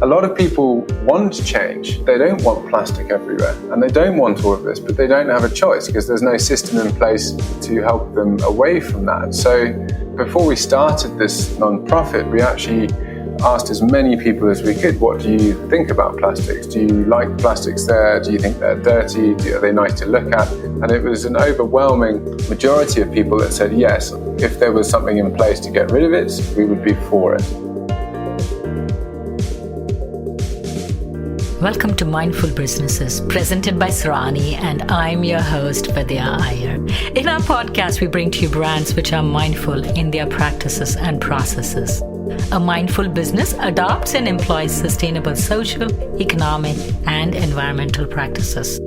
a lot of people want change. They don't want plastic everywhere, and they don't want all of this, but they don't have a choice because there's no system in place to help them away from that. So before we started this non-profit, we actually asked as many people as we could, what do you think about plastics? Do you like plastics there? Do you think they're dirty? Are they nice to look at? And it was an overwhelming majority of people that said yes, if there was something in place to get rid of it, we would be for it. Welcome to Mindful Businesses, presented by Sarani, and I'm your host, Vidya Iyer. In our podcast, we bring to you brands which are mindful in their practices and processes. A mindful business adopts and employs sustainable social, economic, and environmental practices.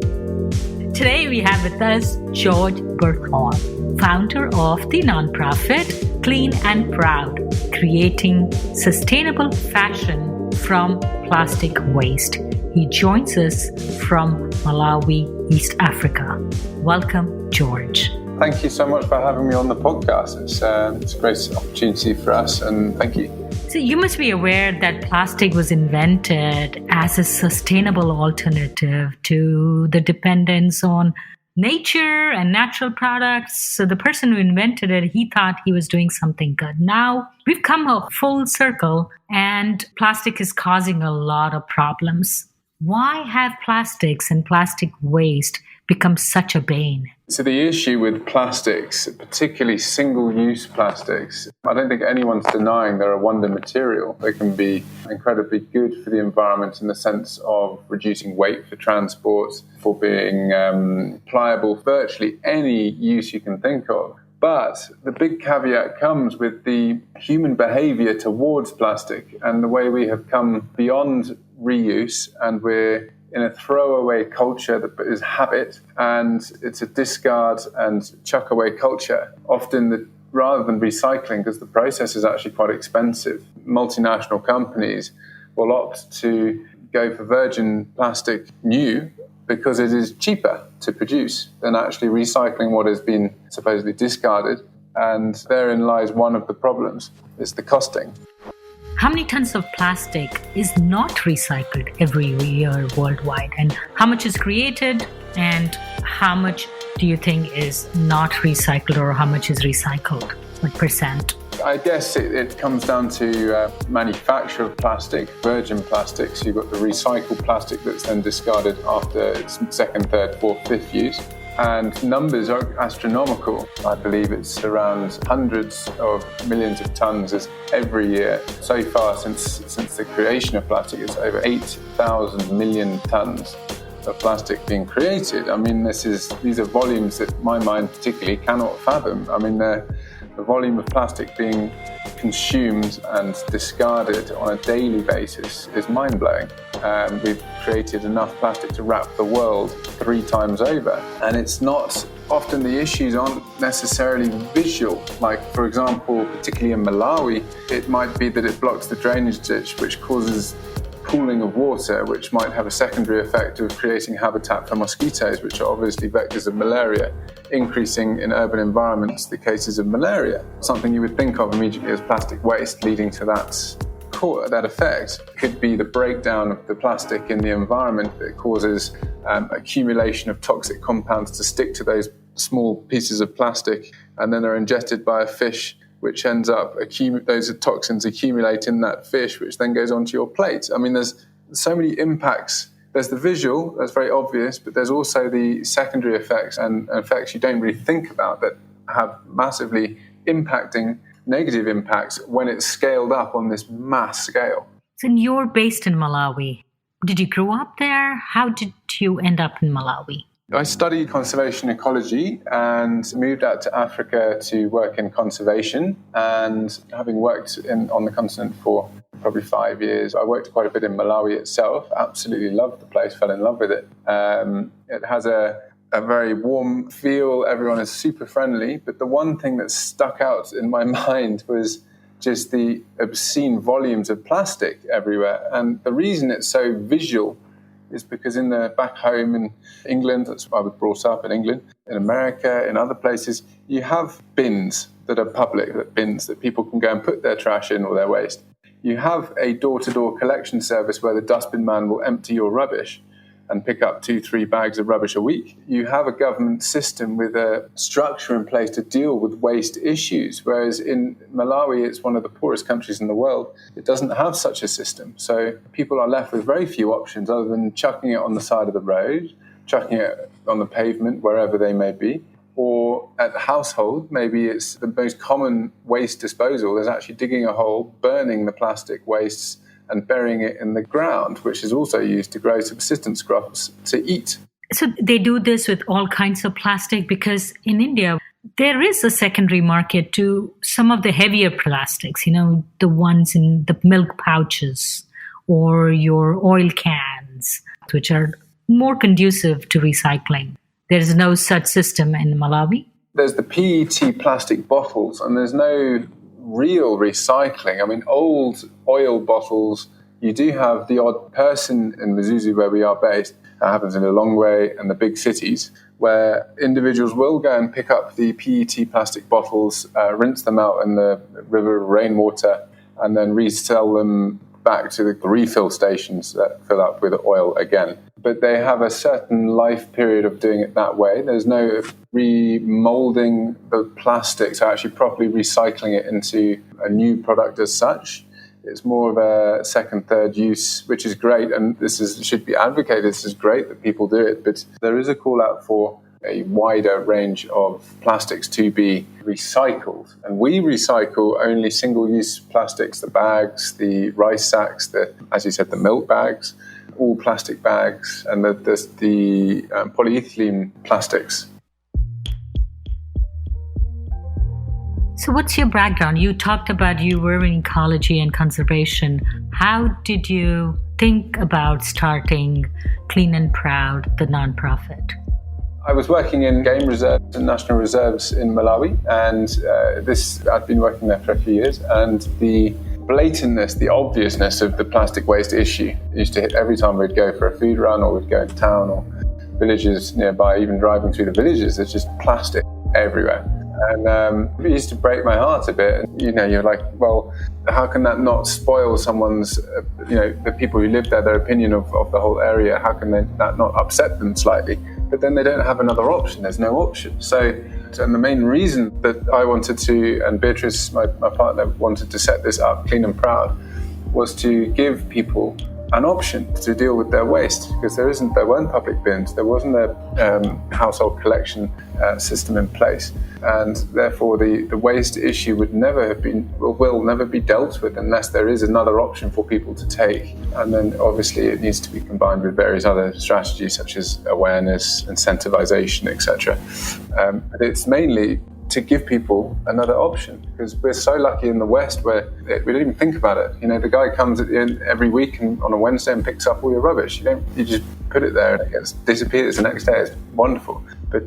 Today, we have with us George Berthon, founder of the nonprofit Clean and Proud, creating sustainable fashion from plastic waste. He joins us from Malawi, East Africa. Welcome, George. Thank you so much for having me on the podcast. It's a great opportunity for us, and thank you. So you must be aware that plastic was invented as a sustainable alternative to the dependence on nature and natural products. So the person who invented it, he thought he was doing something good. Now we've come a full circle, and plastic is causing a lot of problems. Why have plastics and plastic waste become such a bane? So the issue with plastics, particularly single-use plastics, I don't think anyone's denying they're a wonder material. They can be incredibly good for the environment in the sense of reducing weight for transport, for being pliable, virtually any use you can think of. But the big caveat comes with the human behavior towards plastic and the way we have come beyond reuse, and we're in a throwaway culture that is habit, and it's a discard and chuck away culture. Often, rather than recycling, because the process is actually quite expensive, multinational companies will opt to go for virgin plastic new because it is cheaper to produce than actually recycling what has been supposedly discarded. And therein lies one of the problems, is the costing. How many tons of plastic is not recycled every year worldwide? And how much is created? And how much do you think is not recycled, or how much is recycled? What percent? I guess it comes down to manufacture of plastic, virgin plastic. So you've got the recycled plastic that's then discarded after its second, third, fourth, fifth use. And numbers are astronomical. I believe it's around hundreds of millions of tons every year. So far, since the creation of plastic, it's over 8,000 million tons of plastic being created. I mean, these are volumes that my mind particularly cannot fathom. I mean, the volume of plastic being consumed and discarded on a daily basis is mind-blowing. We've created enough plastic to wrap the world 3 times over. And it's not, often the issues aren't necessarily visual. Like, for example, particularly in Malawi, it might be that it blocks the drainage ditch, which causes pooling of water, which might have a secondary effect of creating habitat for mosquitoes, which are obviously vectors of malaria, increasing in urban environments the cases of malaria. Something you would think of immediately as plastic waste leading to that effect could be the breakdown of the plastic in the environment that causes accumulation of toxic compounds to stick to those small pieces of plastic, and then are ingested by a fish, which ends up, those toxins accumulate in that fish, which then goes onto your plate. I mean, there's so many impacts. There's the visual, that's very obvious, but there's also the secondary effects and effects you don't really think about that have massively impacting negative impacts when it's scaled up on this mass scale. So you're based in Malawi. Did you grow up there? How did you end up in Malawi? I studied conservation ecology and moved out to Africa to work in conservation. And having worked on the continent for probably 5 years, I worked quite a bit in Malawi itself. Absolutely loved the place, fell in love with it. It has a very warm feel. Everyone is super friendly. But the one thing that stuck out in my mind was just the obscene volumes of plastic everywhere. And the reason it's so visual is because back home in England, that's where I was brought up in England, in America, in other places, you have bins that are public, bins that people can go and put their trash in or their waste. You have a door-to-door collection service where the dustbin man will empty your rubbish and pick up 2-3 bags of rubbish a week. You have a government system with a structure in place to deal with waste issues, whereas in Malawi, it's one of the poorest countries in the world. It doesn't have such a system. So people are left with very few options other than chucking it on the side of the road, chucking it on the pavement, wherever they may be. Or at the household, maybe it's the most common waste disposal is actually digging a hole, burning the plastic wastes, and burying it in the ground, which is also used to grow subsistence crops to eat. So they do this with all kinds of plastic because in India, there is a secondary market to some of the heavier plastics, the ones in the milk pouches or your oil cans, which are more conducive to recycling. There is no such system in Malawi. There's the PET plastic bottles, and there's no real recycling. I mean, old oil bottles, you do have the odd person in Mzuzu, where we are based. That happens in Lilongwe and the big cities, where individuals will go and pick up the PET plastic bottles, rinse them out in the river rainwater, and then resell them back to the refill stations that fill up with oil again. But they have a certain life period of doing it that way. There's no remolding the plastic, so actually properly recycling it into a new product as such. It's more of a second, third use, which is great, and should be advocated. This is great that people do it, but there is a call out for a wider range of plastics to be recycled. And we recycle only single-use plastics, the bags, the rice sacks, as you said, the milk bags, all plastic bags, and the polyethylene plastics. So what's your background? You talked about you were in ecology and conservation. How did you think about starting Clean and Proud, the nonprofit? I was working in game reserves and national reserves in Malawi, and I'd been working there for a few years, and the blatantness, the obviousness of the plastic waste issue used to hit every time we'd go for a food run or we'd go into town or villages nearby, even driving through the villages, there's just plastic everywhere. And it used to break my heart a bit. You're like, well, how can that not spoil someone's, the people who live there, their opinion of the whole area? How can that not upset them slightly? But then they don't have another option. There's no option. And the main reason that I wanted to, and Beatrice, my partner, wanted to set this up, Clean and Proud, was to give people an option to deal with their waste, because there weren't public bins, there wasn't a household collection system in place, and therefore the waste issue will never be dealt with unless there is another option for people to take. And then obviously it needs to be combined with various other strategies such as awareness, incentivization, etc. But it's mainly to give people another option, because we're so lucky in the West where we don't even think about it. The guy comes at the end every week and on a Wednesday and picks up all your rubbish. You just put it there and it disappears the next day. It's wonderful. But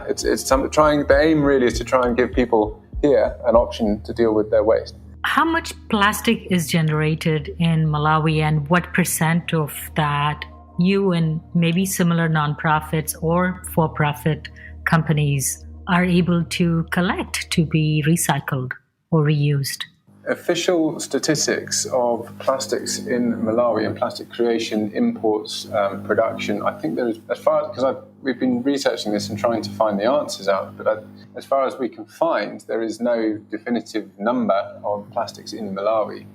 it's something. The aim really is to try and give people here an option to deal with their waste. How much plastic is generated in Malawi, and what % of that you and maybe similar nonprofits or for-profit companies are able to collect to be recycled or reused? Official statistics of plastics in Malawi and plastic creation, imports, production, I think there is, because we've been researching this and trying to find the answers out, but as far as we can find, there is no definitive number of plastics in Malawi.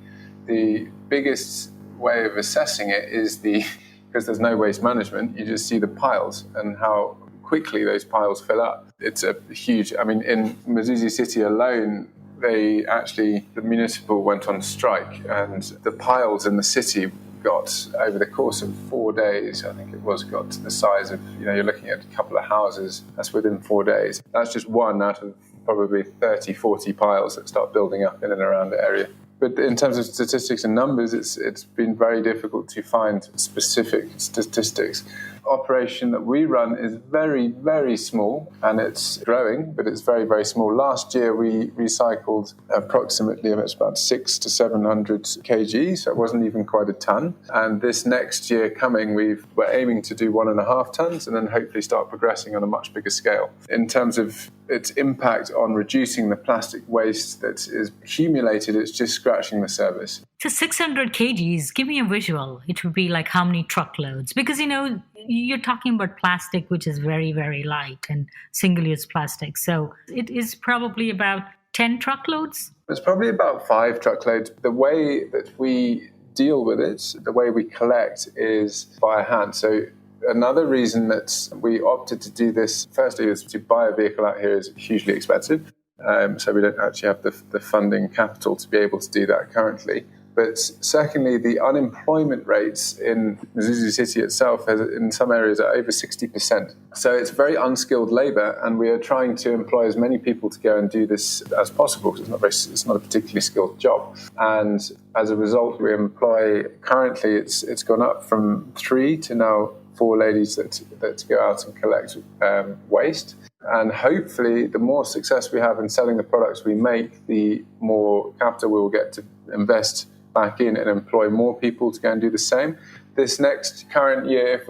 The biggest way of assessing it is because there's no waste management, you just see the piles and how quickly those piles fill up. It's a huge, in Mzuzu City alone, the municipal went on strike, and the piles in the city got, over the course of 4 days, I think it was, got to the size of, you're looking at a couple of houses. That's within 4 days. That's just one out of probably 30, 40 piles that start building up in and around the area. But in terms of statistics and numbers, it's been very difficult to find specific statistics. operation that we run is very, very small, and it's growing, but it's very, very small. Last year, we recycled approximately about 600 to 700 kg, so it wasn't even quite a ton. And this next year coming, we're aiming to do 1.5 tons, and then hopefully start progressing on a much bigger scale. In terms of its impact on reducing the plastic waste that is accumulated, it's just scratching the surface. So 600 kgs, give me a visual. It would be like how many truckloads? Because, you're talking about plastic, which is very, very light and single-use plastic. So it is probably about 10 truckloads? It's probably about 5 truckloads. The way that we deal with it, the way we collect is by hand. So another reason that we opted to do this, firstly, is to buy a vehicle out here is hugely expensive. So we don't actually have the funding capital to be able to do that currently. But secondly, the unemployment rates in Mzuzu City itself in some areas are over 60%. So it's very unskilled labor, and we are trying to employ as many people to go and do this as possible, because it's not a particularly skilled job. And as a result, we employ, currently it's gone up from 3 to now 4 ladies that go out and collect waste. And hopefully, the more success we have in selling the products we make, the more capital we will get to invest back in and employ more people to go and do the same. This next current year, if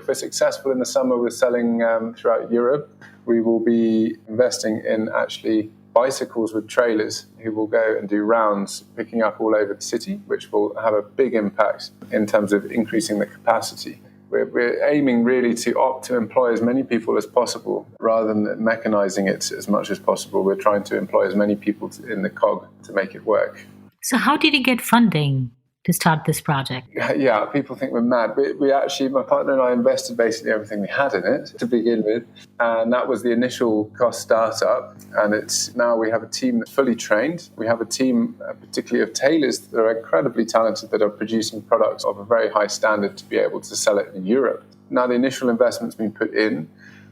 we're successful in the summer with selling throughout Europe, we will be investing in actually bicycles with trailers who will go and do rounds picking up all over the city, which will have a big impact in terms of increasing the capacity. We're aiming really to employ as many people as possible rather than mechanizing it as much as possible. We're trying to employ as many people in the cog to make it work. So how did you get funding to start this project? Yeah, people think we're mad. We actually, my partner and I invested basically everything we had in it to begin with. And that was the initial cost startup. And now we have a team that's fully trained. We have a team, particularly of tailors, that are incredibly talented, that are producing products of a very high standard to be able to sell it in Europe. Now the initial investment's been put in.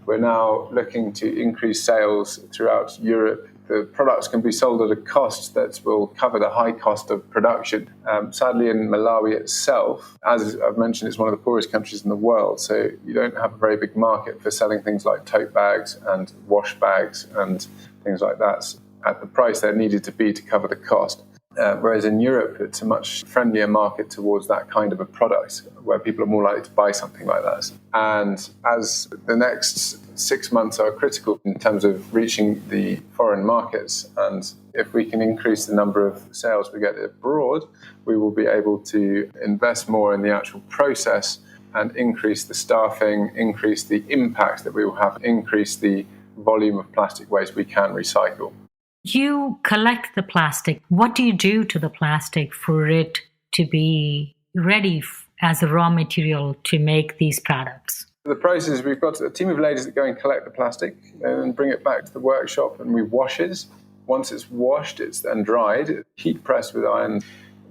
We're now looking to increase sales throughout Europe. The products can be sold at a cost that will cover the high cost of production. Sadly, in Malawi itself, as I've mentioned, it's one of the poorest countries in the world, so you don't have a very big market for selling things like tote bags and wash bags and things like that at the price they're needed to be to cover the cost. Whereas in Europe, it's a much friendlier market towards that kind of a product, where people are more likely to buy something like that. And as the next 6 months are critical in terms of reaching the foreign markets, and if we can increase the number of sales we get abroad, we will be able to invest more in the actual process and increase the staffing, increase the impact that we will have, increase the volume of plastic waste we can recycle. You collect the plastic. What do you do to the plastic for it to be ready as a raw material to make these products? The process, we've got a team of ladies that go and collect the plastic and bring it back to the workshop, and we wash it. Once it's washed, it's then dried, heat pressed with iron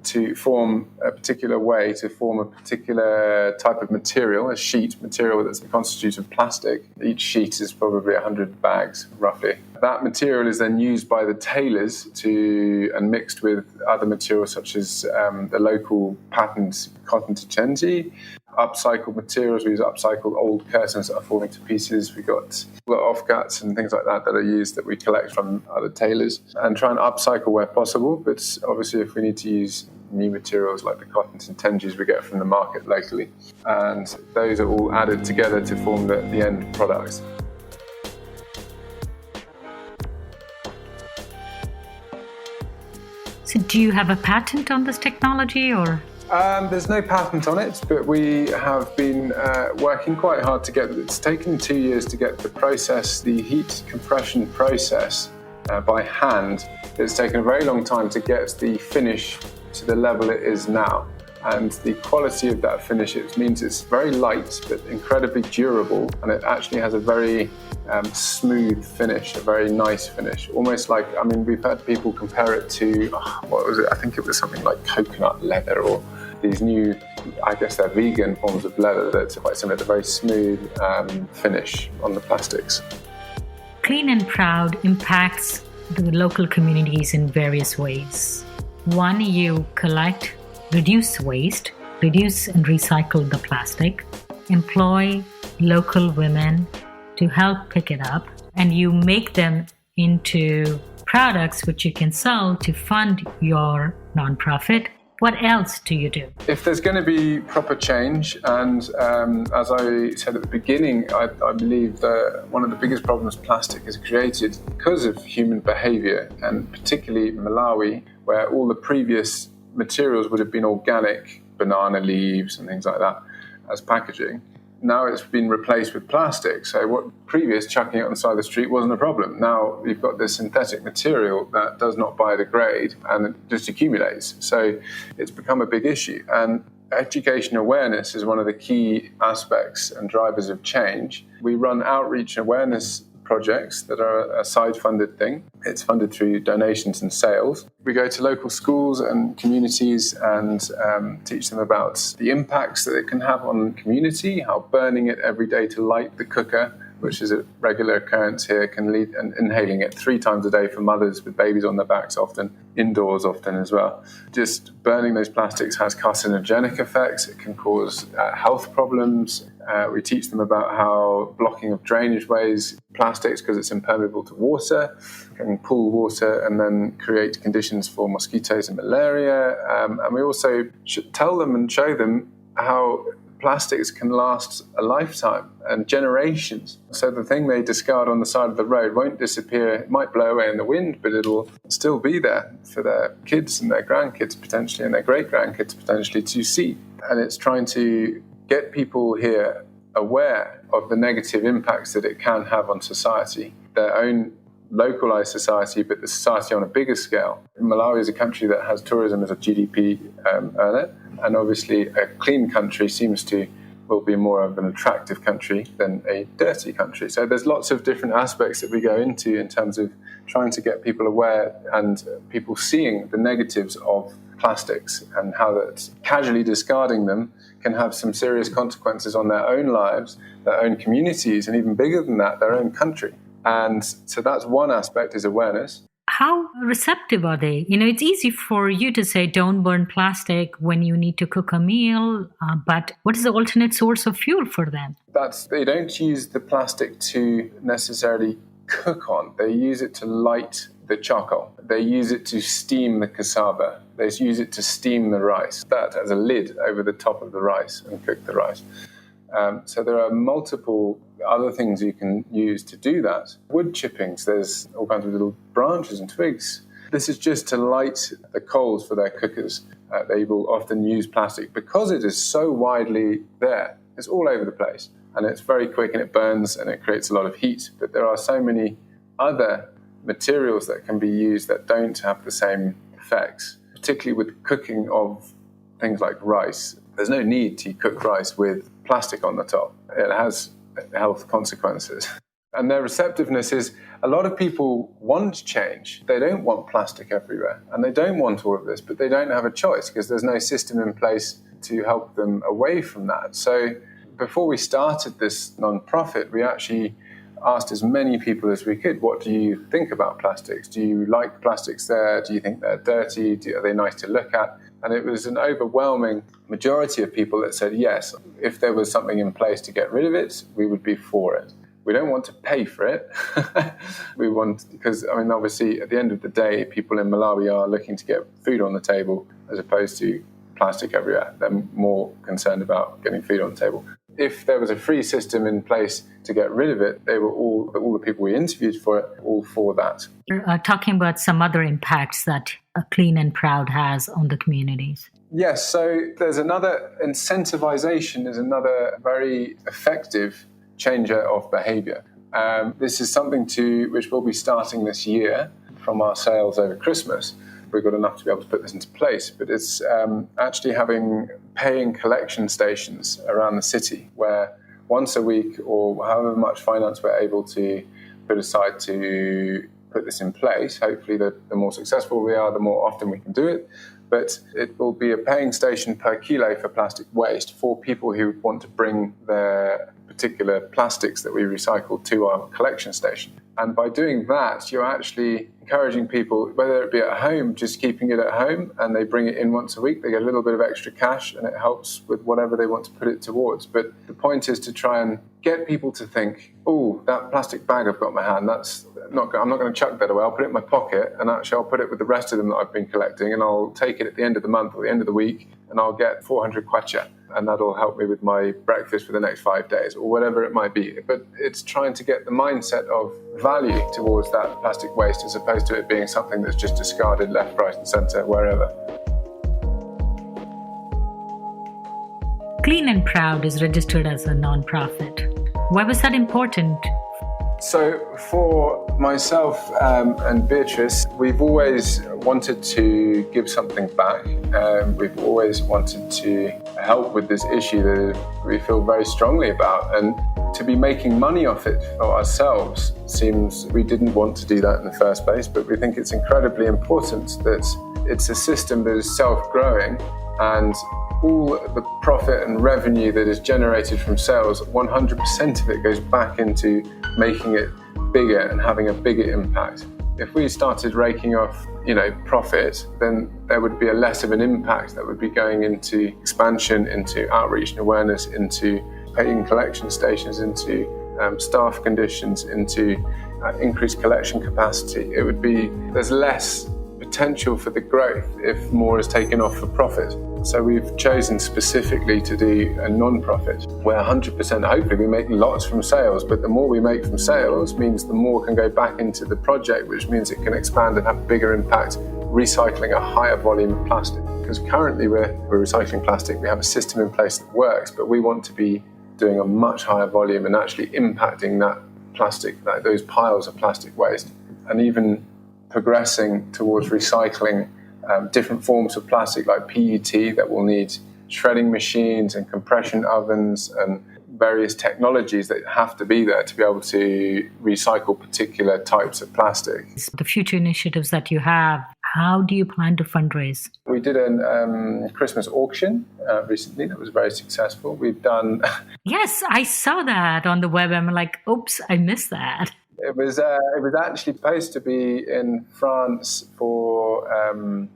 to form a particular way, to form a particular type of material, a sheet material that's constituted of plastic. Each sheet is probably 100 bags, roughly. That material is then used by the tailors and mixed with other materials such as the local patent cotton tenji, upcycled materials. We use upcycled old curtains that are falling to pieces. We've got offcuts and things like that are used that we collect from other tailors and try and upcycle where possible. But obviously, if we need to use new materials like the cottons and tenjis we get from the market locally, and those are all added together to form the end product. So do you have a patent on this technology, or? There's no patent on it, but we have been working quite hard to get it. It's taken 2 years to get the heat compression process by hand. It's taken a very long time to get the finish to the level it is now. And the quality of that finish, it means it's very light but incredibly durable, and it actually has a very smooth finish, a very nice finish. Almost like, we've had people compare it to, what was it? I think it was something like coconut leather, or these new, I guess they're vegan forms of leather that's quite similar. They're very smooth finish on the plastics. Clean and Proud impacts the local communities in various ways. One, you reduce waste, reduce and recycle the plastic, employ local women to help pick it up, and you make them into products which you can sell to fund your nonprofit. What else do you do? If there's going to be proper change, and as I said at the beginning, I believe that one of the biggest problems plastic has created because of human behavior, and particularly Malawi, where all the previous materials would have been organic, banana leaves and things like that as packaging. Now it's been replaced with plastic. So what previous chucking it on the side of the street wasn't a problem. Now you've got this synthetic material that does not biodegrade and it just accumulates. So it's become a big issue. And education awareness is one of the key aspects and drivers of change. We run outreach and awareness projects that are a side-funded thing. It's funded through donations and sales. We go to local schools and communities and teach them about the impacts that it can have on the community, how burning it every day to light the cooker, which is a regular occurrence here, can lead, and inhaling it 3 times a day for mothers with babies on their backs often, indoors often as well. Just burning those plastics has carcinogenic effects. It can cause health problems. We teach them about how blocking of drainage ways, plastics, because it's impermeable to water, can pool water and then create conditions for mosquitoes and malaria. And we also tell them and show them how plastics can last a lifetime and generations. So the thing they discard on the side of the road won't disappear. It might blow away in the wind, but it'll still be there for their kids and their grandkids potentially and their great-grandkids potentially to see. And it's trying to get people here aware of the negative impacts that it can have on society, their own localized society, but the society on a bigger scale. Malawi is a country that has tourism as a GDP earner, and obviously a clean country will be more of an attractive country than a dirty country. So there's lots of different aspects that we go into in terms of trying to get people aware and people seeing the negatives of plastics and how that casually discarding them can have some serious consequences on their own lives, their own communities, and even bigger than that, their own country. And so that's one aspect, is awareness. How receptive are they? It's easy for you to say don't burn plastic when you need to cook a meal, but what is the alternate source of fuel for them? They don't use the plastic to necessarily cook on. They use it to light the charcoal. They use it to steam the cassava. They use it to steam the rice. That as a lid over the top of the rice and cook the rice. So there are multiple other things you can use to do that. Wood chippings, there's all kinds of little branches and twigs. This is just to light the coals for their cookers. They will often use plastic because it is so widely there. It's all over the place and it's very quick and it burns and it creates a lot of heat. But there are so many other materials that can be used that don't have the same effects, particularly with cooking of things like rice. There's no need to cook rice with plastic on the top. It has health consequences. And their receptiveness is, a lot of people want change. They don't want plastic everywhere and they don't want all of this, but they don't have a choice because there's no system in place to help them away from that. So before we started this non-profit, we actually asked as many people as we could, what do you think about plastics? Do you like plastics there? Do you think they're dirty? Are they nice to look at? And it was an overwhelming majority of people that said, yes, if there was something in place to get rid of it, we would be for it. We don't want to pay for it. Because obviously, at the end of the day, people in Malawi are looking to get food on the table as opposed to plastic everywhere. They're more concerned about getting food on the table. If there was a free system in place to get rid of it, they were all the people we interviewed for it, all for that. You're talking about some other impacts that Clean and Proud has on the communities. Yes, so there's another, incentivization is another very effective changer of behavior. This is something which we'll be starting this year from our sales over Christmas. We've got enough to be able to put this into place, but it's actually having paying collection stations around the city where once a week or however much finance we're able to put aside to put this in place, hopefully the more successful we are, the more often we can do it. But it will be a paying station per kilo for plastic waste for people who want to bring their particular plastics that we recycle to our collection station. And by doing that, you're actually encouraging people, whether it be at home, just keeping it at home, and they bring it in once a week, they get a little bit of extra cash, and it helps with whatever they want to put it towards. But the point is to try and get people to think, oh, that plastic bag I've got in my hand, I'm not going to chuck that away. I'll put it in my pocket, and actually I'll put it with the rest of them that I've been collecting, and I'll take it at the end of the month or the end of the week, and I'll get 400 kwacha. And that'll help me with my breakfast for the next 5 days or whatever it might be. But it's trying to get the mindset of value towards that plastic waste as opposed to it being something that's just discarded left, right and centre, wherever. Clean and Proud is registered as a non-profit. Why was that important? So for myself and Beatrice, we've always wanted to give something back. We've always wanted to help with this issue that we feel very strongly about. And to be making money off it for ourselves seems we didn't want to do that in the first place, but we think it's incredibly important that it's a system that is self-growing, and all the profit and revenue that is generated from sales, 100% of it goes back into making it bigger and having a bigger impact. If we started raking off, profit, then there would be a less of an impact that would be going into expansion, into outreach and awareness, into paying collection stations, into staff conditions, into increased collection capacity. There's less potential for the growth if more is taken off for profit. So we've chosen specifically to do a non-profit where 100%, hopefully we make lots from sales, but the more we make from sales means the more can go back into the project, which means it can expand and have a bigger impact, recycling a higher volume of plastic. Because currently we're recycling plastic, we have a system in place that works, but we want to be doing a much higher volume and actually impacting that plastic, those piles of plastic waste, and even progressing towards recycling different forms of plastic like PET that will need shredding machines and compression ovens and various technologies that have to be there to be able to recycle particular types of plastic. The future initiatives that you have, how do you plan to fundraise? We did a Christmas auction recently that was very successful. We've done... Yes, I saw that on the web. I'm like, oops, I missed that. It was actually supposed to be in France for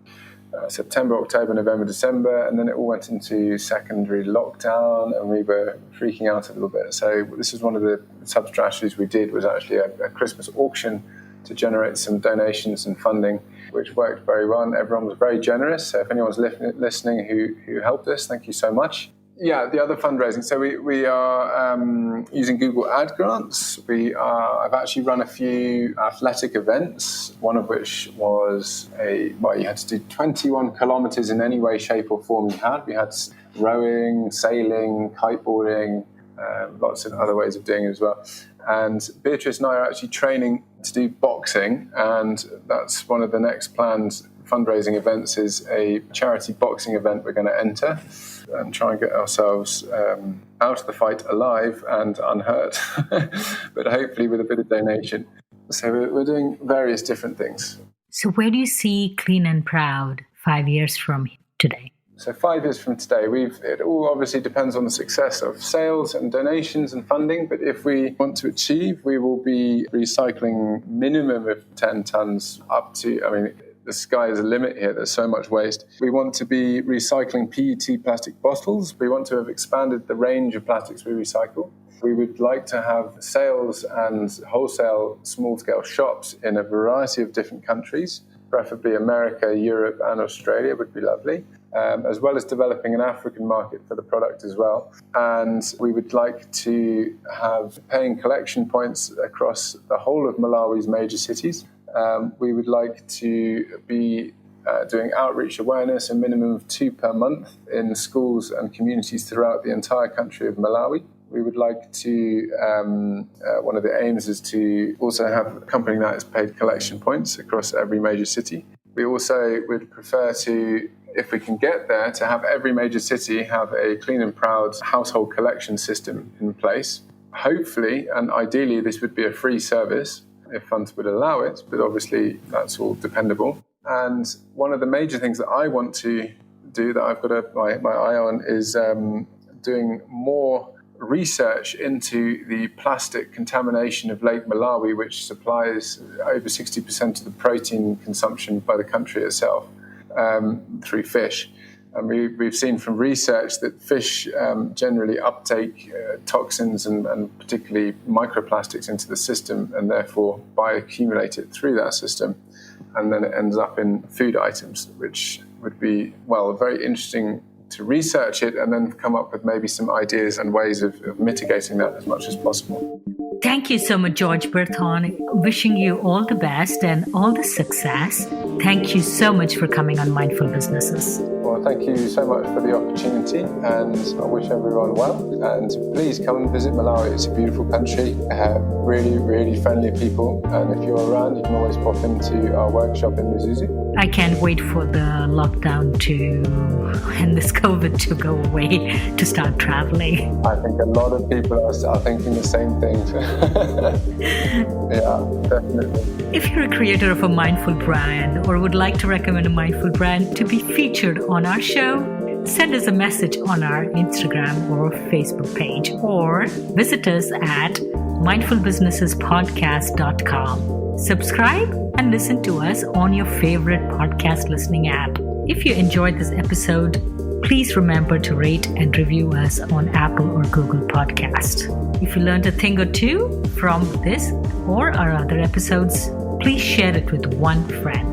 September, October, November, December, and then it all went into secondary lockdown, and we were freaking out a little bit. So this is one of the sub-strategies we did, was actually a Christmas auction to generate some donations and funding, which worked very well, and everyone was very generous. So if anyone's listening who helped us, thank you so much. Yeah, the other fundraising. So we are using Google Ad grants. I've actually run a few athletic events, one of which was you had to do 21 kilometers in any way, shape or form you had. We had rowing, sailing, kiteboarding, lots of other ways of doing it as well. And Beatrice and I are actually training to do boxing, and that's one of the next planned fundraising events, is a charity boxing event we're going to enter and try and get ourselves out of the fight alive and unhurt, but hopefully with a bit of donation. So we're doing various different things. So where do you see Clean and Proud 5 years from today? So 5 years from today, it all obviously depends on the success of sales and donations and funding, but if we want to achieve, we will be recycling minimum of 10 tons up to, the sky is the limit here. There's so much waste. We want to be recycling PET plastic bottles. We want to have expanded the range of plastics we recycle. We would like to have sales and wholesale small-scale shops in a variety of different countries, preferably America, Europe, and Australia would be lovely, as well as developing an African market for the product as well. And we would like to have paying collection points across the whole of Malawi's major cities. We would like to be doing outreach awareness, a minimum of 2 per month in schools and communities throughout the entire country of Malawi. We would like to, one of the aims is to also have a company that has paid collection points across every major city. We also would prefer to, if we can get there, to have every major city have a Clean and Proud household collection system in place. Hopefully, and ideally, this would be a free service if funds would allow it, but obviously that's all dependable. And one of the major things that I want to do, that I've got my eye on, is doing more research into the plastic contamination of Lake Malawi, which supplies over 60% of the protein consumption by the country itself through fish. And we've seen from research that fish generally uptake toxins and particularly microplastics into the system and therefore bioaccumulate it through that system. And then it ends up in food items, which would be, very interesting to research it and then come up with maybe some ideas and ways of mitigating that as much as possible. Thank you so much, George Berthon. Wishing you all the best and all the success. Thank you so much for coming on Mindful Businesses. Well, thank you so much for the opportunity, and I wish everyone well. And please come and visit Malawi. It's a beautiful country, really, really friendly people. And if you're around, you can always pop into our workshop in Mzuzu. I can't wait for the lockdown and this COVID to go away to start traveling. I think a lot of people are thinking the same thing. Yeah, definitely. If you're a creator of a mindful brand or would like to recommend a mindful brand to be featured on our show, send us a message on our Instagram or Facebook page or visit us at mindfulbusinessespodcast.com. Subscribe and listen to us on your favorite podcast listening app. If you enjoyed this episode, please remember to rate and review us on Apple or Google Podcast. If you learned a thing or two from this or our other episodes, please share it with one friend.